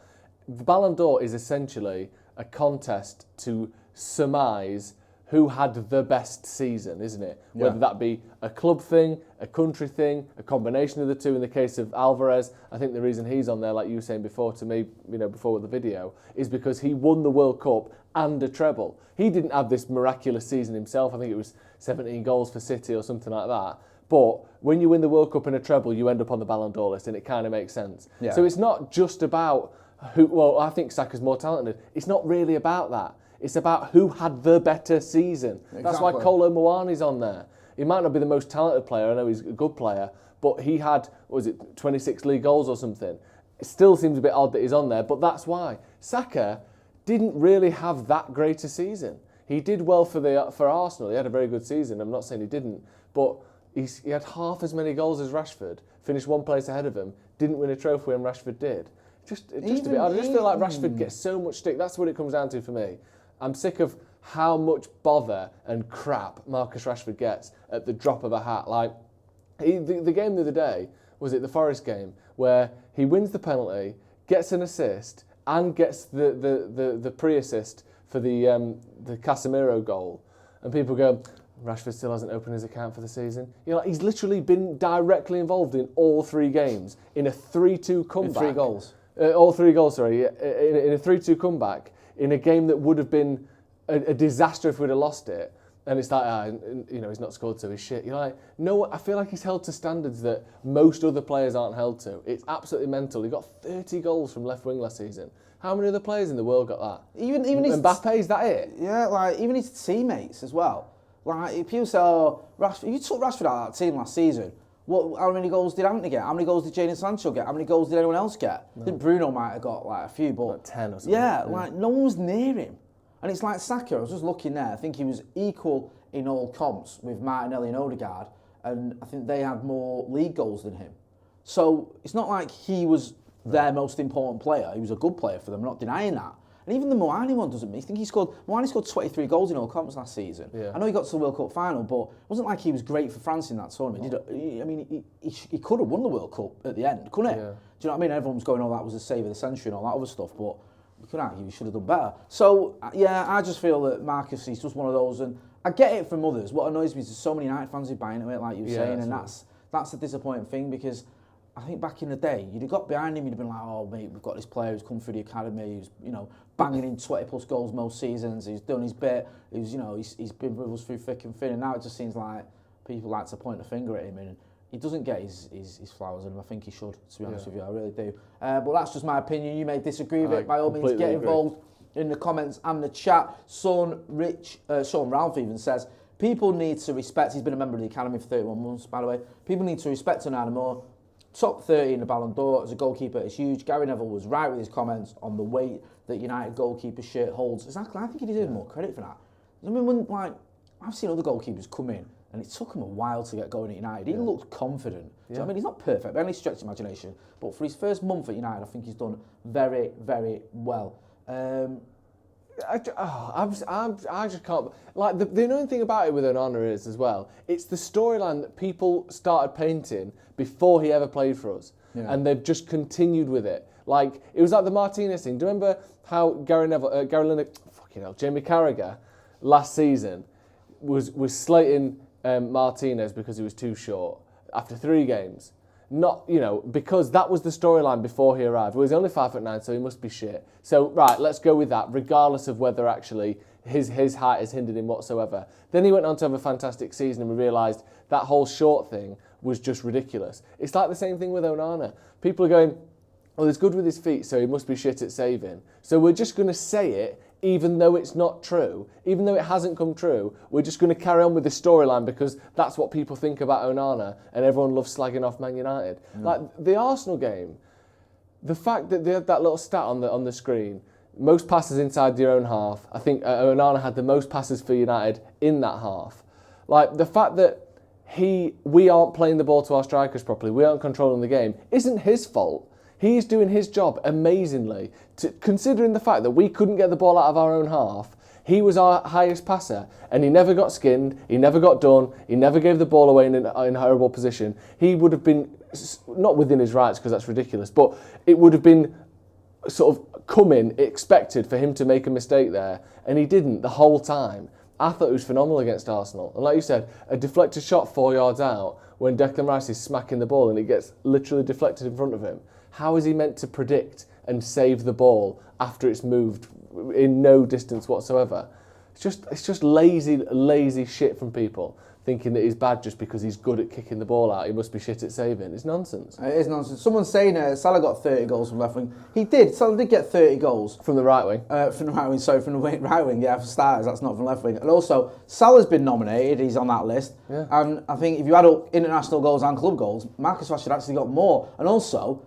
The Ballon d'Or is essentially a contest to surmise who had the best season, isn't it? Yeah. Whether that be a club thing, a country thing, a combination of the two. In the case of Alvarez, I think the reason he's on there, like you were saying before to me, before the video, is because he won the World Cup and a treble. He didn't have this miraculous season himself. I think it was 17 goals for City or something like that. But when you win the World Cup and a treble, you end up on the Ballon d'Or list, and it kind of makes sense. Yeah. So it's not just about I think Saka's more talented. It's not really about that. It's about who had the better season. Exactly. That's why Kolo Muani's on there. He might not be the most talented player. I know he's a good player, but he had, 26 league goals or something. It still seems a bit odd that he's on there, but that's why. Saka didn't really have that great a season. He did well for Arsenal. He had a very good season. I'm not saying he didn't, but he had half as many goals as Rashford, finished 1 place ahead of him, didn't win a trophy when Rashford did. Just a bit odd. I just feel like Rashford gets so much stick. That's what it comes down to for me. I'm sick of how much bother and crap Marcus Rashford gets at the drop of a hat. The game the other day, was it the Forest game, where he wins the penalty, gets an assist, and gets the pre-assist for the Casemiro goal, and people go, Rashford still hasn't opened his account for the season. He's literally been directly involved in all 3 games in a 3-2 comeback. 3 goals. All 3 goals, sorry. In a 3-2 comeback in a game that would have been a disaster if we'd have lost it. And it's like, he's not scored, so he's shit. You're like, no, I feel like he's held to standards that most other players aren't held to. It's absolutely mental. He got 30 goals from left wing last season. How many other players in the world got that? Even his Mbappe, is that it? Yeah, even his teammates as well. People say, Rashford, you took Rashford out of that team last season. How many goals did Antony get? How many goals did Jadon Sancho get? How many goals did anyone else get? No. I think Bruno might have got a few, but like 10 or something. Yeah, no one was near him. And it's like Saka, I was just looking there, I think he was equal in all comps with Martinelli and Odegaard, and I think they had more league goals than him. So it's not like he was their most important player. He was a good player for them, I'm not denying that. And even the Moani one doesn't mean. I think Moani scored 23 goals in all comps last season. Yeah. I know he got to the World Cup final, but it wasn't like he was great for France in that tournament. No. He could have won the World Cup at the end, couldn't he? Yeah. Do you know what I mean? Everyone was going, that was the save of the century and all that other stuff, but you could argue he should have done better. So, yeah, I just feel that Marcus, he's just one of those, and I get it from others. What annoys me is there's so many United fans who buy into it, like you were saying, and that's the disappointing thing, because I think back in the day, you'd have got behind him, you'd have been like, oh, mate, we've got this player who's come through the academy, who's, banging in 20-plus goals most seasons, he's done his bit, he's been with us through thick and thin, and now it just seems like people like to point a finger at him, and he doesn't get his flowers, and I think he should, to be honest with you, I really do. But that's just my opinion. You may disagree with it. By all means, get involved in the comments and the chat. Sean Ralph even says, people need to respect, he's been a member of the Academy for 31 months, by the way, people need to respect Onana more. Top 30 in the Ballon d'Or as a goalkeeper is huge. Gary Neville was right with his comments on the weight that United goalkeeper shirt holds. Exactly, I think he deserves more credit for that. I mean, I've seen other goalkeepers come in, and it took him a while to get going at United. He looked confident. Yeah. So, I mean, he's not perfect by any stretch of imagination, but for his first month at United, I think he's done very, very well. I just can't. The annoying thing about it with Onana is as well, it's the storyline that people started painting before he ever played for us, and they've just continued with it. It was like the Martinez thing. Do you remember how Jamie Carragher last season was slating Martinez because he was too short after 3 games? Not, because that was the storyline before he arrived. Well, he's only 5'9", so he must be shit. So, right, let's go with that, regardless of whether actually his height has hindered him whatsoever. Then he went on to have a fantastic season, and we realised that whole short thing was just ridiculous. It's like the same thing with Onana. People are going, oh, he's good with his feet, so he must be shit at saving. So we're just going to say it, even though it's not true, even though it hasn't come true. We're just going to carry on with the storyline because that's what people think about Onana, and everyone loves slagging off Man United. Like the Arsenal game, the fact that they had that little stat on the screen, most passes inside their own half. I think Onana had the most passes for United in that half. Like the fact that we aren't playing the ball to our strikers properly, we aren't controlling the game, isn't his fault. He's doing his job amazingly. Considering the fact that we couldn't get the ball out of our own half, he was our highest passer, and he never got skinned, he never got done, he never gave the ball away in a horrible position. He would have been, not within his rights because that's ridiculous, but it would have been sort of expected for him to make a mistake there, and he didn't the whole time. I thought it was phenomenal against Arsenal. And like you said, a deflected shot 4 yards out when Declan Rice is smacking the ball and it gets literally deflected in front of him. How is he meant to predict and save the ball after it's moved in no distance whatsoever? It's just lazy shit from people thinking that he's bad just because he's good at kicking the ball out. He must be shit at saving. It's nonsense. It is nonsense. Someone's saying Salah got 30 goals from left wing. He did. Salah did get 30 goals. From the right wing? From the right wing, sorry, from the right wing, yeah, for starters. That's not from left wing. And also, Salah's been nominated. He's on that list. Yeah. And I think if you add up international goals and club goals, Marcus Rashford actually got more. And also,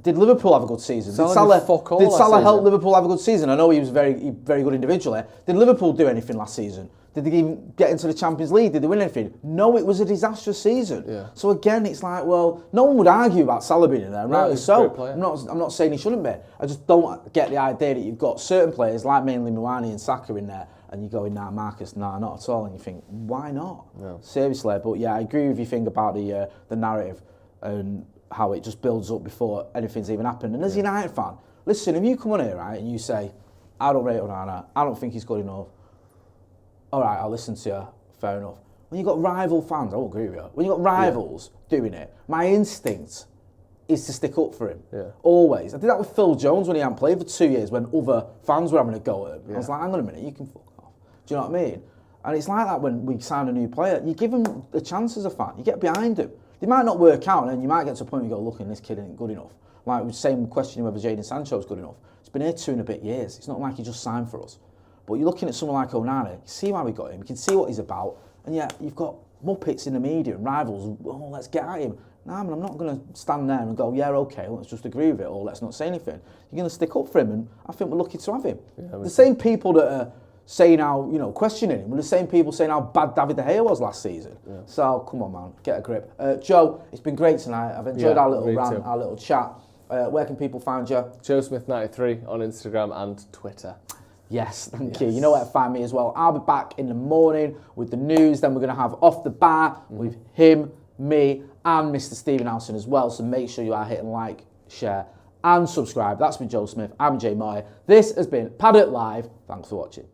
did Liverpool have a good season? Did Salah help Liverpool have a good season? I know he was very good individually. Did Liverpool do anything last season? Did they even get into the Champions League? Did they win anything? No, it was a disastrous season. Yeah. So again, it's like, well, no one would argue about Salah being in there, rightly so. I'm not saying he shouldn't be. I just don't get the idea that you've got certain players, like mainly Moani and Saka in there, and you go in, Marcus, not at all. And you think, why not? Yeah. Seriously. But yeah, I agree with your thing about the narrative and how it just builds up before anything's even happened. And as a United fan, listen, if you come on here, right, and you say, I don't rate Onana. I don't think he's good enough. All right, I'll listen to you. Fair enough. When you've got rival fans, I will agree with you. When you've got rivals doing it, my instinct is to stick up for him. Yeah. Always. I did that with Phil Jones when he hadn't played for 2 years when other fans were having a go at him. I was like, hang on a minute, you can fuck off. Do you know what I mean? And it's like that when we sign a new player. You give him a chance as a fan. You get behind him. They might not work out, and then you might get to a point where you go, look, this kid ain't good enough. Like, the same question whether Jadon Sancho is good enough. He's been here 2 and a bit years. It's not like he just signed for us. But you're looking at someone like Onana, you see why we got him, you can see what he's about, and yet you've got muppets in the media and rivals, oh, let's get at him. Nah, man, I'm not going to stand there and go, yeah, okay, let's just agree with it, or let's not say anything. You're going to stick up for him, and I think we're lucky to have him. Yeah, the same people that are saying how, questioning him, were the same people saying how bad David De Gea was last season. Yeah. So, come on, man, get a grip. Joe, it's been great tonight. I've enjoyed our little rant, our little chat. Where can people find you? Joe Smith 93 on Instagram and Twitter. Yes, thank you. You know where to find me as well. I'll be back in the morning with the news. Then we're going to have Off the Bar with him, me, and Mr. Stephen Alson as well. So make sure you are hitting like, share, and subscribe. That's been Joe Smith. I'm Jay Moyer. This has been Paddock Live. Thanks for watching.